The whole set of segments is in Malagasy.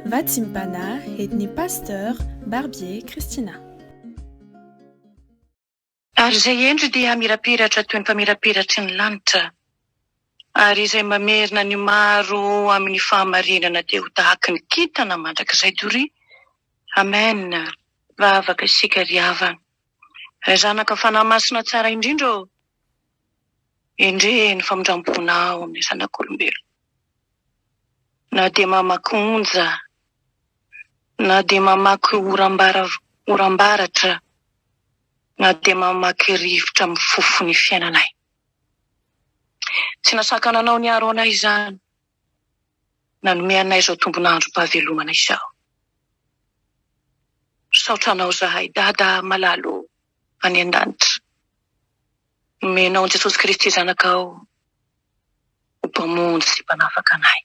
Vatsimpana etny pasteur Barbier Kristina. Ary izay endry dia mirapiratra toy ny mpamirapiratry ny lanitra. Ary izay mamerina ny maro amin'ny fahamarinana dia ho tahaka ny kintana mandrakizay dory. Amen. Vavaka isika ry havana. Ray zanaka fanahy masina tsara indrindra ô. Endre ny famindramponao amin'ny zanak'olombelo. Na dia mamaky onja, na dia mamaky orambaratra, na dia mamaky rivotra amin'ny fofony fiainanay. Tsy nasakana anao ny aro anay izany, nanome anay izao tombonandro pahavelomana izao. Saotranao zahay, dada malalo any an-danitra. Nomenao Jesosy Kristy zanakao ho mpamonjy sy mpanafaka anay.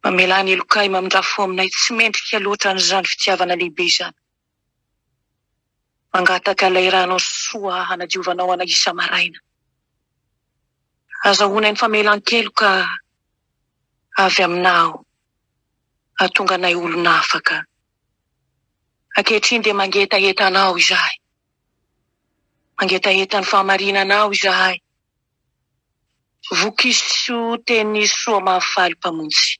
Mamela ny elokay mamindrafo aminay tsy mendrika loatra an'izany fitiavana lehibe izany. Mangataka ilay ranao soa hanadiovanao anay isa-maraina. Azahoana ny famelan-keloka avy aminao, hahatonga anay olona afaka. Ankehitriny dia mangetahetanao izahay. Mangetaheta ny fahamarinanao izahay. Vokiso teny soa mahafaly mpamonjy.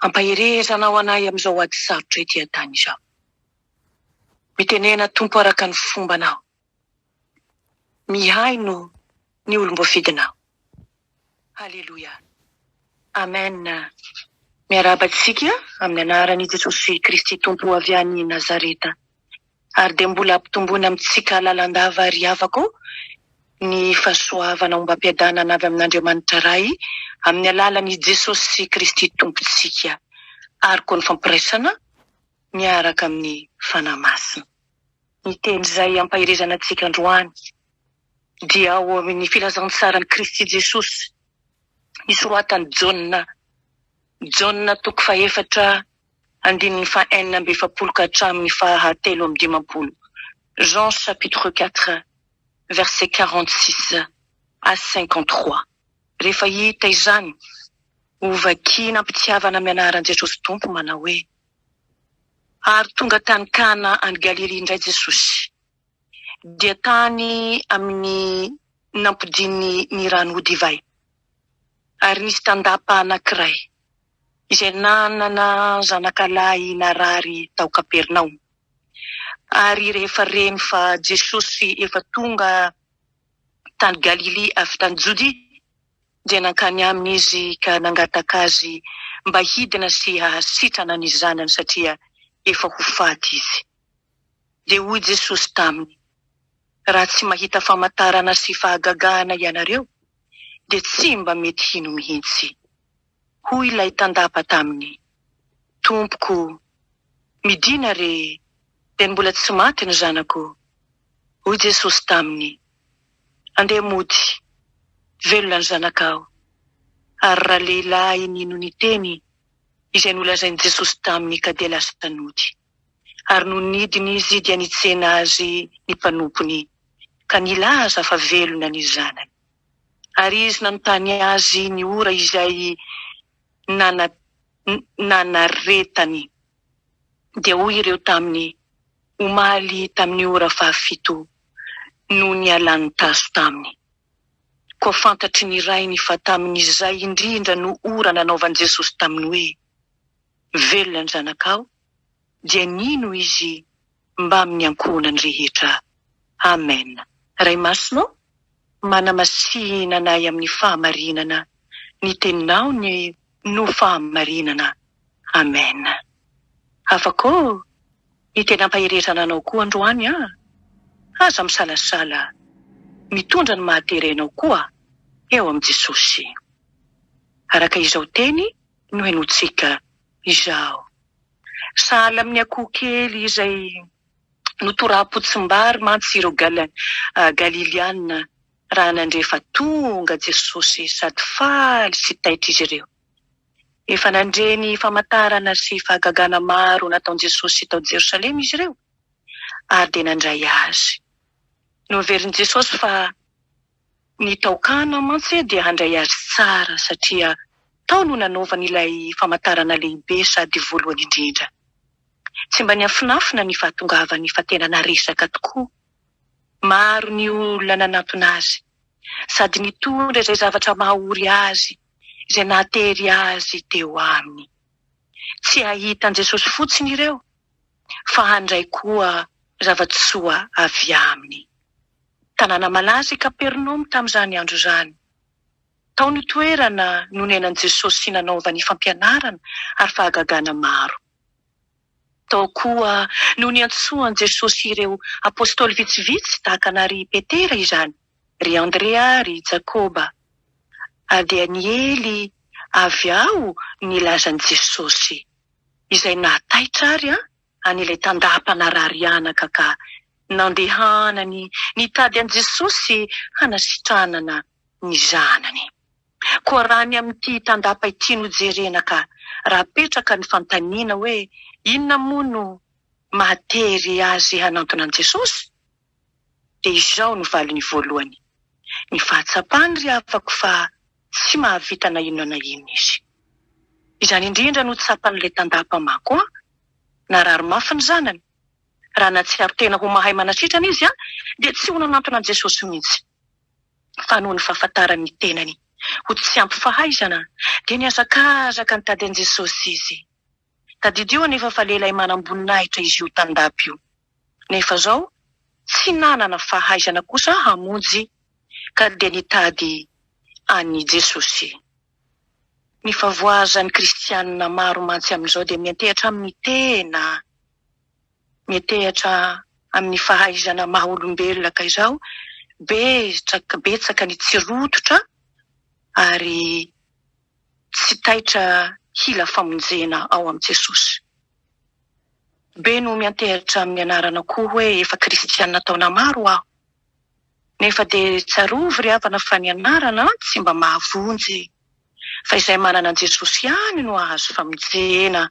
Ampaherezanao anay amin'izao ady sarotra ety an-tany izao. Mitenena tompo araka ny fombanao. Mihaino ny olom-boafidinao. Halleluja. Amen. Miarabantsika amin'ny anaran'i Jesosy Kristy tompo avy any Nazareta. Ary dia mbola ampitomboina amintsika lalandava ry havako ny fahasoavana omba ampiadanana avy amin'Andriamanitra ray amin'ny alalan'i Jesosy Kristy tompontsika. Ary koa ny fampiraisana miaraka amin'ny fanahy masina. Ny teny izay ampaherezana antsika androany dia ao amin'ny filazantsara ny Kristy Jesosy. Nisoratany Jaona toko 4 andininy 9 ka hatramin'ny 10. Jean chapitre 4 verset 46 à 53. Rehefa hita izany, ho vakiana ampitiavana amin'ny anaran'i Jesosy tompo manao hoe: ary tonga tany Kana any Galily indray Jesosy. Dia tany amin'ny nampidiny ny rano divay. Ary nisy tandapa anankiray izay nanana zanakalahy narary tao Kapernaum. Ary rehefa reny fa Jesosy efa tonga tany Galily avy tany Jodia, dia nankany aminy izy ka nangataka azy mba hidina sy hahasitrana ny zanany satria efa ho faty izy. Dia hoy Jesosy taminy: raha tsy mahita famantarana sy fahagagahana ianareo, dia tsy mba mety hino mihitsy. Hoy ilay tandapa taminy: Tompoko, midina re, dia mbola tsy maty ny zanako. Hoy Jesosy taminy: andeha mody, velona ny zanakao. Ary raha lehilahy nino ny teny izay nolazainy Jesosy taminy ka dia lasa nody. Ary no nidiny izy dia nitsena azy ny mpanompony ka nilaza fa velona ny zanany. Ary izy nanontany azy ny ora izay nanaretany. Dia hoy ireo taminy: omaly tamin'ny ora 7 no nialany taso taminy. Koa fantatry ny rainy fa tamin'izay indrindra no ora nanaovan'i Jesosy taminy hoe: velona ny zanakao, dia nino izy mba amin'ny ankohonany rehetra. Amen. Ray masino, manamasina anay amin'ny fahamarinana. Ny teninao no fahamarinana. Amen. Afako ny tena ampaherezana anao koa androany aza misalasala, mitondra ny mahaterenao koa eo amin'ny Jesosy. Araka izao teny no hainontsika izao. Sahala amin'ny akoho kely izay notoraham-potsimbary mantsy ireo Galiliana raha nandrefa tonga Jesosy sady faly sy taitra izy ireo. Efa nandreny famantarana sy fahagagana maro nataon Jesosy tao Jerosalema izy ireo, ary dia nandray azy. Noverin'i Jesosy fa ny tao Kana mantsy dia handray azy tsara satria tao no nanaovana ilay famantarana lehibe sady voalohany indrindra. Tsy mba niafinafina ny fahatongavany fa tena naresaka tokoa. Maro ny olona nanantona azy, sady nitondra izay zavatra mahaory azy, izay nahatery azy teo aminy. Tsy ahitan Jesosy fotsiny ireo, fa handray koa zava-tsoa avy aminy. Tanàna malaza i Kapernaoma tamin'izany andro izany. Tao ny toerana nonenan Jesosy sy nanaova ny fampianarana ary fahagagana maro. Tao koa no niantsoan Jesosy ireo apôstôly vitsivitsy tahaka nary Petera izany, ry Andrea, ry Jakoba. Daniely avy ao nilazan Jesosy, izay nahataitra ary an'ilay tandam-panararianaka ka nandehanany nitady an Jesosy hanasitranana ny zanany. Koa raha ny amin'ity tandapa ity no jerena ka raha petraka ny fantaniana hoe inona moa no mahatery azy hanantona an Jesosy, dia izao no valiny voalohany. Ny fahatsapany ry afako fa tsy mahavita na inona na inona izy. Izany indrindra no tsapan'ilay tandapa mako na rary mafy ny zanany. Raha natsiaro tena ho mahay manasitrana izy dia tsy ho nanantona an Jesosy mihitsy. Fa noho ny fahafantarany ny tenany ho tsy ampy fahaizana dia niazakazaka nitady an Jesosy izy. Tadidio anefa fa lehilahy manam-boninahitra izy io tandapa io. Nefa zao tsy nanana fahaizana kosa hamonjy ka dia nitady any Jesosy. Ny favoazan'ny kristianina maro mantsy amin'izao dia miantehatra amin'ny tena, miantehatra amin'ny fahaizana maha olombelona ka izao, betsaka ny tsy rototra ary tsy taitra hila famonjena ao amin'ny Jesosy. Be no miantehatra amin'ny anarana koa hoe efa kristianina taona maro aho. Nefa dia tsarovy ry havana fa ny anarana tsy mba mahavonjy, fa izay manana an Jesosy ihany no azo famonjena.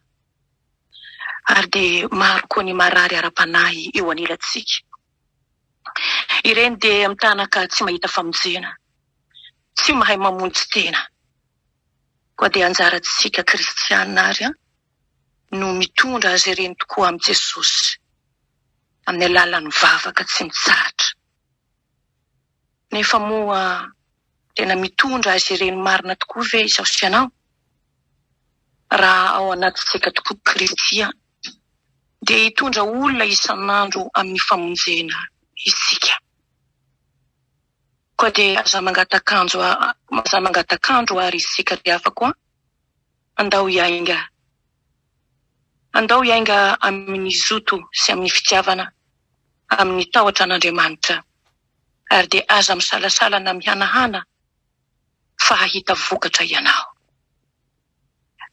Ary dia maro koa ny marary ara-panahy eo anilantsika. Ireny dia amitana ka tsy mahita famonjena, tsy mahay mamonjy tena. Koa dia anjarantsika kristianina ary no mitondra azy ireny tokoa amin'ny Jesosy amin'ny alalan'ny vavaka tsy mitsahatra. Nefa moa tena mitondra azy ireny marina tokoa ve izao sy ianao? Raha ao anatintsika tokoa kristiana dia hitondra olona isan'andro amin'ny famonjena isika. Koa dia aza mangatakanjo ary isika ry afako andao iainga amin'ny zoto sy amin'ny fitiavana amin'ny tahotra an'Andriamanitra, ary dia aza misalasalana mihanahana fa hahita vokatra ianao.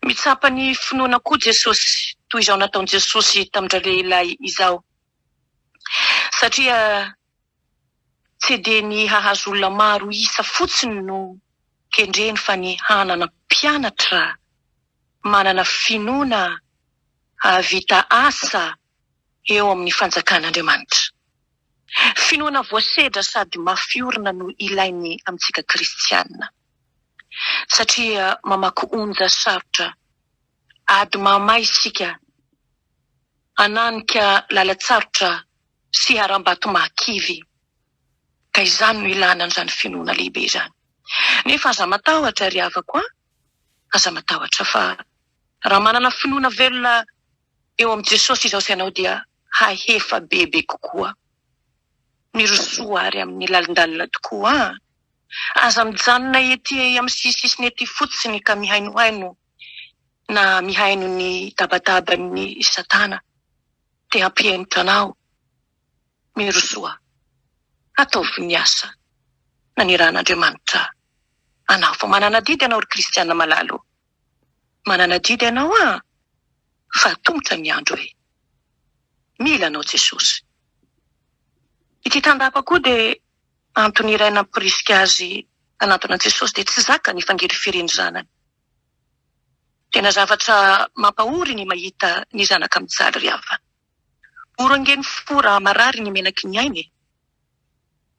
Mitsapa ny finoana koa Jesosy toy izao nataon Jesosy tamindra lehilahy izao, satria tsy dia ny hahazo olona maro isa fotsiny no kendreny fa ny hanana mpianatra manana finoana havita asa eo amin'ny fanjakan'Andriamanitra. Finoana voasedra sady mafiorina no ilainy amintsika kristianina, satria mamaky onja sarotra ady mamay isika ananika lalatsarotra sy haram-bato mahakivy, ka izany no ilana an'izany finoana lehibe izany. Nefa aza matahotra ry havako aza matahotra fa raha manana finoana velona eo amin'ny Jesosy izao sy ianao dia hahefa bebe kokoa, mirosoa ary amin'ny lalindalina tokoa. Aza mijanona ety amin'ny sisisiny ety fotsiny ka mihainohaino na mihaino ny tabataban'ny Satana dia hampienitra anao, mirosoa, ataovy ny asa na ny ran'Andriamanitra anao. Fa manana didy ianao ry kristianina malalo, manana didy ianao fa tongotra ny andro hoe mila anao Jesosy. Ity tandapa koa dia antony iray nampirisika azy anatona Jesosy dia tsy zaka ny fangery firen'ny zanany. Tena zavatra mampahory ny mahita ny zanaka mijaly ry hafa. Orangeny fora marary ny menaky ny ainy.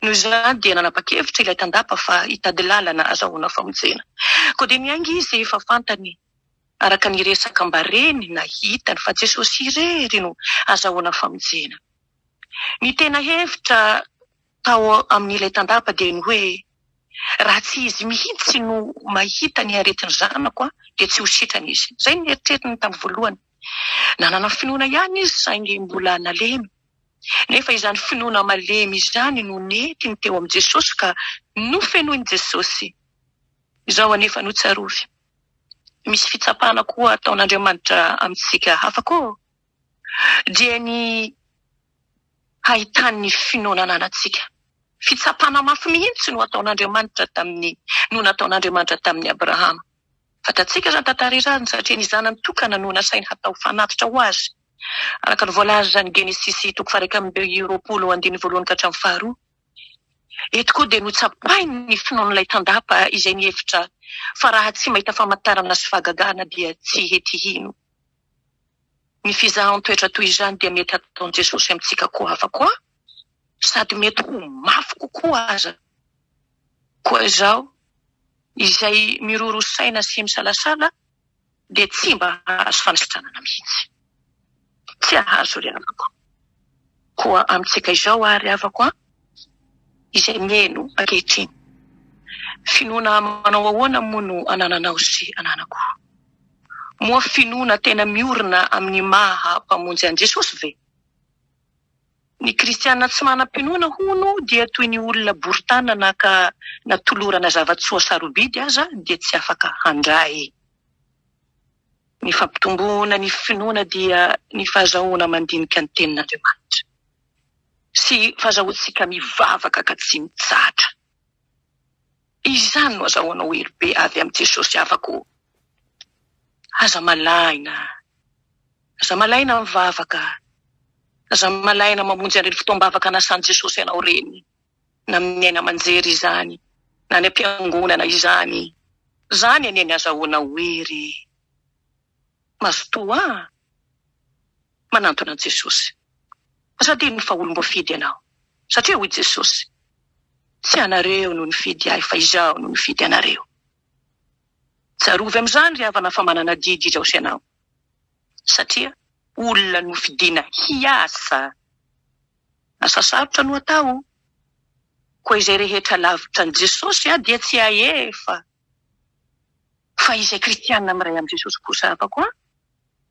Noho izany dia nanapa-kevitra ilay tandapa fa hitady lalana azahoana famonjena. Koa dia niainga izy efa fantany araka ny resaka mbareny na hitany fa Jesosy irery no azahoana famonjena. Ny tena hevitra tao amin'ilay tandapa dia ny hoe raha tsy izy mihitsy no mahita ny aretin'ny zanako dia tsy ho sitrana izy. Zay ny eritreritiny tamin'ny voalohany. Nanana finoana ihany izy saingy mbola nalemy. Nefa izany finoana malemy izany no nentiny teo amin'i Jesosy ka nofenoiny Jesosy. Izao anefa no tsarovy. Misy fitsapana koa ataon'Andriamanitra amintsika hafa koa. Dia ny hahitany ny finoana ananantsika. Fitsapana mafy mihitsy no nataon'Andriamanitra tamin'ny Abrahama. Fatatsika zany tantara izany satria ny zanany tokana no nasainy hatao fanatitra ho azy. Araka ny voalaza zany Genesisy 2:20-2. Eto koa dia notsapainy ny finoan'ilay tandapa izay nihevitra fa raha tsy mahita famantarana sy fahagagana dia tsy hetihino. Ny fizahan-toetra toy izany dia mety ataon'i Jesosy amintsika koa hafa koa, sady mety ho mafy kokoa aza. Koa izao, izay miroro saina sy misalasala dia tsy mba azo fanasitranana mihitsy. Tsy ahazo ry havako. Koa amintsika izao ary havako izay mihaino ankehitriny. Finoana manao ahoana moa no anananao sy ananako? Moa finoana tena miorina amin'ny maha mpamonjy an'i Jesosy ve? Ny kristianina tsy manam-pinoana hono dia toy ny olona borotanana ka natolorana zavatsoa sarobidy aza dia tsy afaka handray. Ny fampitomboana ny finoana dia ny fahazahoana mandinika ny tenin'Andriamanitra. Sy fahazahoantsika mivavaka ka tsy mitsatra. Izany no azahoana helobe avy amin'i Jesosy havako. Aza malaina mivavaka. Aza malaina mamonjy an'ireny fotoam-bavaka nasan'i Jesosy ianao reny. Na amin'ny aina aman-jery izany, na ny am-piangonana izany. Zany aniany azahoana hery. Mazotoa manantona an'i Jesosy. Sady ny fa olom-boafidy ianao. Satria hoy Jesosy, tsy anareo no nifidy ahy fa izaho no nifidy anareo. Tsarovy amin'izany ry havana fa manana didy izao sy ianao. Satria olona nofidiana hiasa. Asa sarotra no atao. Koa izay rehetra lavitra an'i Jesosy dia tsy ahefa. Fa izay kristianina miray amin'i Jesosy kosa havako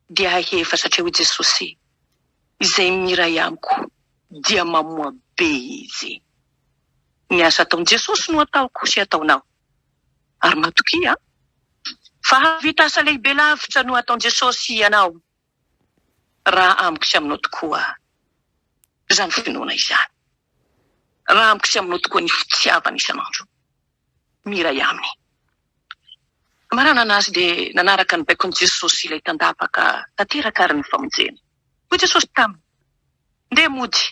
dia ahefa satria hoy Jesosy, izay miray amiko dia mamoa be izy. Ny asa ataon'i Jesosy no ataoko sy ataonao. Ary matoky fa havita asa lehibe lavitra no ataon'i Jesosy ianao. Raha amiko sy aminao tokoa izany finoana izany. Raha amiko sy aminao tokoa ny fitiavana isanandro. Miray aminy. Marana anazy dia nanaraka ny baikon'i Jesosy ilay tandapa ka tanteraka ary ny famonjena. Hoy Jesosy taminy, ndeha mody,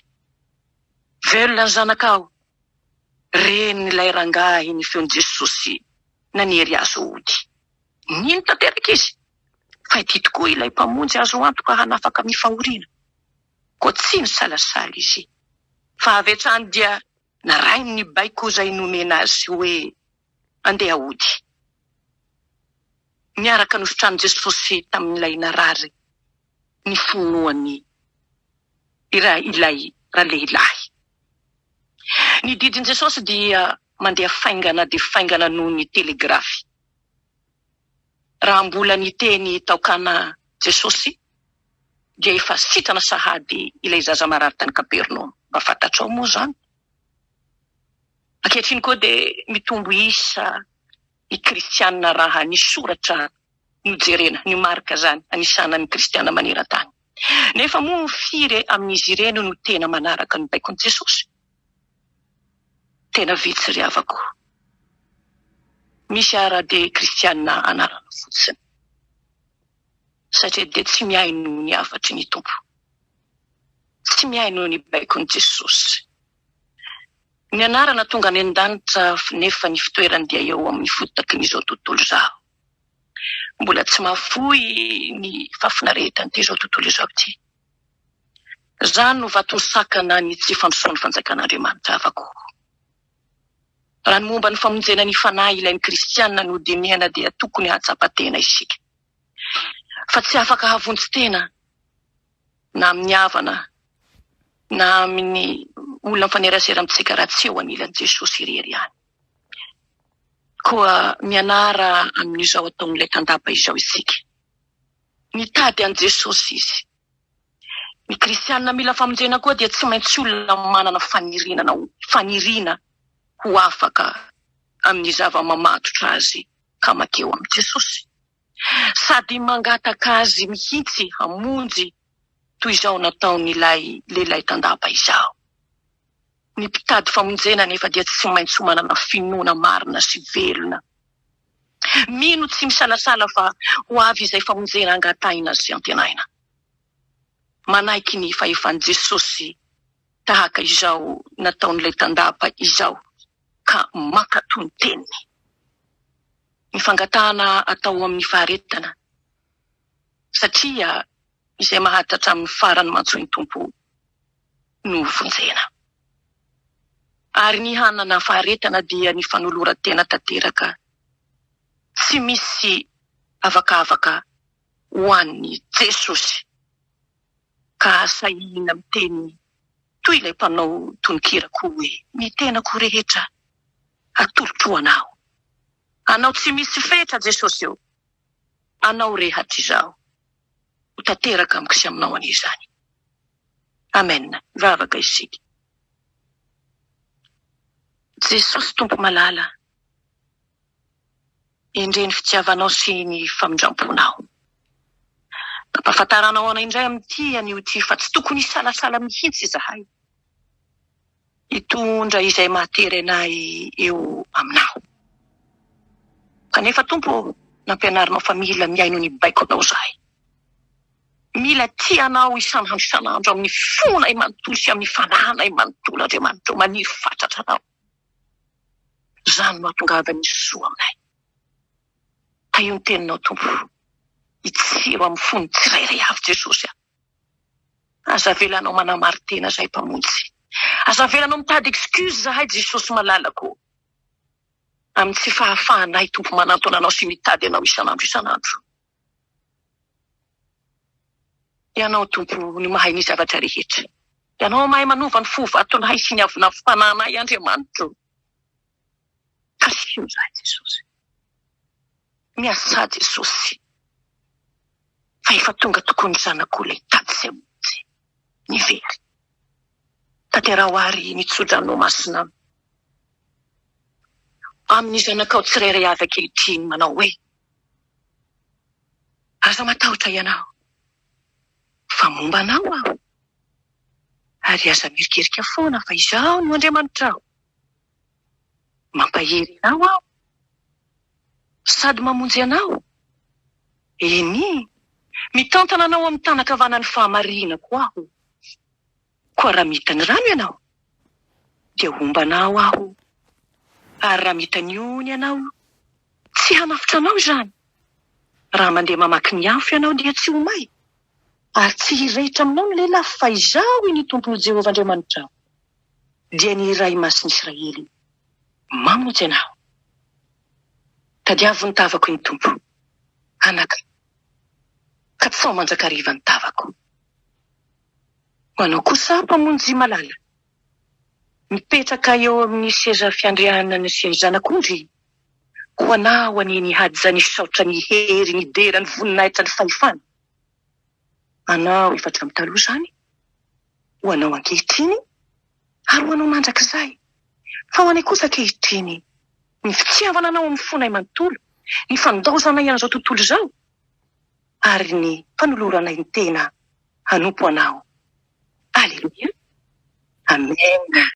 velona ny zanakao. Reny ilay rangahy ny feon'i Jesosy naniery azy ody. Nino tanteraka izy? Fa ity tokoa ilay mpamonjy azo antoka hanafaka mifahoriana. Koa tsy nisalasala izy. Fa avy hatrany dia narainy ny baiko izay nomena azy hoe andeha ody. Miaraka nosotrany Jesosy tamin'ilay narary ny finoany ilay ralehilahy. Ny didin' Jesosy dia mandeha faingana dia faingana noho ny telegrafy. Raha mbola ny teny taokana Jesosy dia efa sitrana sahady ilay zaza marary tany Kapernaum. Mba fantatrao moa zany. Ankehitriny koa dia mitombo isa ny kristianina raha ny soratra nojerena, ny marika zany, anisana ny kristianina maneran-tany. Nefa moa firy amin'izy ireny no tena manaraka ny baikon'i Jesosy. Tena vitsy ry havako. Misy ara dia kristianina anarana fotsiny. Satria dia tsy mihaino ny afatry ny tompo. Tsy mihaino ny baikon'i Jesosy. Ny anarana tonga any an-danitra nefa ny fitoerany dia eo amin'ny fotakin'izao tontolo izao. Mbola tsy mahafoy ny fafinaretany izao tontolo izao ity. Zany no vaton'ny sakana ny tsy fandrosoan'ny fanjakan'Andriamanitra havako. Raha ny momba ny famonjena ny fanahy ilain'ny kristianina no dinihana dia tokony hatsapa-tena isika. Fa tsy afaka havonjy tena na amin'ny havana na amin'ny olona mifanerasera amintsika raha tsy eo anilan'i Jesosy irery ihany. Koa mianara amin'izao ataon'ilay tandapa izao isika. Mitady an' Jesosy izy. Ny kristianina mila famonjena koa dia tsy maintsy olona manana fanirina ho afaka amin'ny zava-mamatotra azy ka makeo amin'i Jesosy. Sady mangataka azy mihitsy hamonjy toy izao nataon'ilay lehilahy tandapa izao. Ny mpitady famonjena nefa dia tsy maintsy manana finoana marina sy velona. Mino tsy misalasala fa ho avy izay famonjena angataina sy antenaina. Manaiky ny fahefan'i Jesosy tahaka izao nataon'ilay tandapa izao ka makato ny teniny. Ny fangatana atao amin'ny faharetana satria izay mahatatra amin'ny farany mantsoiny tompo no vonjena. Ary ny hanana faharetana dia ny fanoloran-tena tanteraka tsy misy avakavaka ho an'ny Jesosy. Ka sahihina miteny toy ilay mpanao tononkirako hoe ny tenako rehetra atolotro anao. Anao tsy misy fetra Jesosy eo. Anao rehatra izao. Ho tanteraka amiko sy aminao an'izany. Amen. Vavaka isika. Jesosy tompo malala. Endre ny fitiavanao sy ny famindramponao. Nampahafantaranao anay indray amin'ity anio ty fa tsy tokony salasala mihitsy izahay. Hitondra izay mahatery anay eo aminao. Kanefa tompo nampianarinao fa mila miaino ny baiko anao zahay. Mila tianao isanandro amin'ny fona manontolo sy amin'ny fanahana manontolo Andriamanitra maniry fatratra anao. Zany mahatongava ny soa aminay. Ka io ny teninao tompo. Itsiro amin'ny fony tsirairay avy Jesosy. Aza velanao manamary tena zay mpamonjy. Aza velanao mitady excuse zahay Jesosy malalako. Amin'ny tsy fahafahanay tompo manantona anao sy mitady anao isanandro. Ianao tompo ny mahay ny zavatra rehetra. Ianao mahay manova ny fovatonay sy ny avinavim-pananay Andriamanitra. Kasio zahay Jesosy. Miasa Jesosy. Fa efa tonga tokony zanako ilay tady izay monjy. Ny very. Tanterao ary nitsodrano masina. Amin'ny zanakao tsirairay avy ankehitriny manao hoe aza matahotra ianao. Fa momba anao aho. Ary aza mirikerika foana fa izao no Andriamanitrao. Mampahery anao aho. Sady mamonjy anao. Eny. Mitantana anao amin'ny tanakavanan'ny fahamarinako aho. Koa raha mitany rano ianao. Dia ombanao aho. Ary raha mitany ony ianao. Tsy hanafitra anao izany. Raha mandeha mamaky ny afo ianao dia tsy homay. Ary tsy hirehitra aminao ny lehilahy fa izao ny tompon'i Jehovah Andriamanitra. Dia ny iray masin'ny Israely. Mamonjy anao. Tadiavo ny tavako ny tompo. Anaka. Ka tsy sao manjakariva ny tavako. Ho anao kosa mpamonjy malala. Mipetraka eo amin'ny seza fiandrianana sy ny zanak'ondry. Ho anao any hady zany saotra ny hery, ny dera, ny voninahitra, ny fahefana. Anao efa hatramin'ny taloha zany. Ho anao ankehitriny. Ary ho anao mandrakizay. Fa ho anay kosa ankehitriny. Ny fitiavana anao amin'ny fonay manontolo. Ny fandaozana ian'izao tontolo izao. Ary ny fanoloranay ny tena hanompo anao. Alleluia. Amen.